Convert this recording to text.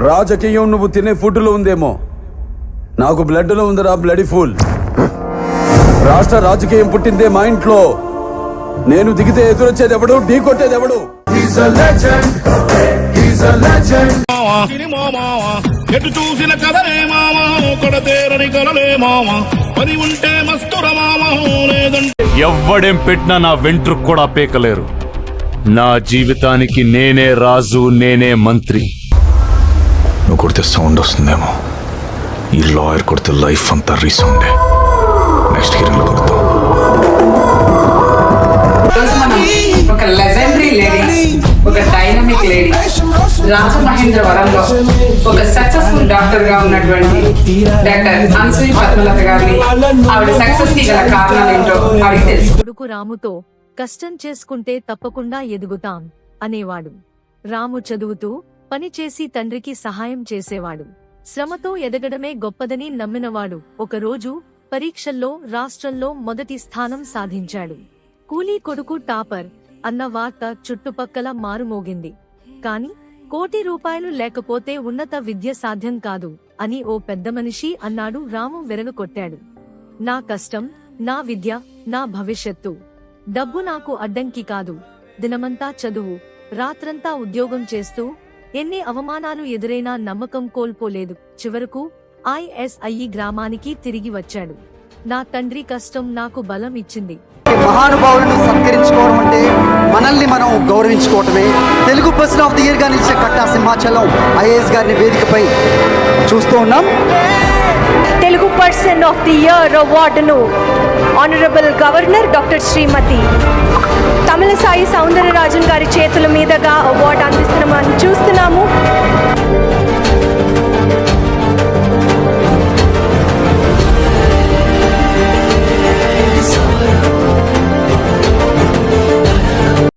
రాజకీయం నువ్వు తినే ఫుడ్లో ఉందేమో, నాకు బ్లడ్లో ఉందిరా బ్లడీ ఫుల్. రాష్ట్ర రాజకీయం పుట్టిందే మా ఇంట్లో. నేను దిగితే ఎదురొచ్చేది ఎవడు, ఢీ కొట్టేది ఎవడు? ఎటు చూసిన కదలే మామా, కొడతేరని కలలే మామా, పని ఉంటే మస్తుర మామా, లేదంటే ఎవ్వడేం పెట్టినా నా వెంట్రుకు కూడా పీకలేరు. నా జీవితానికి నేనే రాజు, నేనే మంత్రి. నువ్వు కొడితే సౌండ్ వస్తుందేమో, ఈ లాయర్ కొడితే లైఫ్ అంతా రీసౌండే. నెక్స్ట్ హీరోలో కొడతాం. ఒక లెజెండరీ లేడీ, ఒక డైనమిక్ లేడీ, రాజమహేంద్రవరంలో ఒక సక్సెస్ఫుల్ డాక్టర్ గా ఉన్నటువంటి డాక్టర్ అన్సూయి పద్మలత గారిని, ఆవిడ సక్సెస్ కి గల కారణాలు ఏంటో ఆవిడకి తెలుసు. కొడుకు రాముతో కష్టం చేసుకుంటే తప్పకుండా ఎదుగుతాం అనేవాడు. రాము చదువుతూ పని చేసి తండ్రికి సహాయం చేసేవాడు. శ్రమతో ఎదగడమే గొప్పదని నమ్మినవాడు. ఒకరోజు పరీక్షల్లో రాష్ట్రంలో మొదటి స్థానం సాధించాడు. కూలీ కొడుకు టాపర్ అన్న వార్త చుట్టుపక్కల మారుమోగింది. కాని ₹1,00,00,000 లేకపోతే ఉన్నత విద్య సాధ్యం కాదు అని ఓ పెద్ద మనిషి అన్నాడు. రాము విరగకొట్టాడు. నా కష్టం, నా విద్య, నా భవిష్యత్తు. డబ్బు నాకు అడ్డంకి కాదు. దినమంతా చదువు, రాత్రంతా ఉద్యోగం చేస్తూ ఎన్ని అవమానాలు ఎదురైనా నమ్మకం కోల్పోలేదు. చివరకు ISI గ్రామానికి తిరిగి వచ్చాడు. నా తండ్రి కష్టం నాకు బలం ఇచ్చింది. మహానుభావులను సత్కరించుకోవడం అంటే మనల్ని మనం గౌరవించుకోవటమే. Telugu person of the year గా నిలిచిన కట్టా సింహాచలం IAS గారిని వేదికపై చూస్తూ ఉన్నాం. Telugu person of the year అవార్డును honourable governor doctor Shrimati Tamilisai Soundararajan గారి చేతుల మీదుగా అవార్డు అందిస్తున్నామని చూస్తూ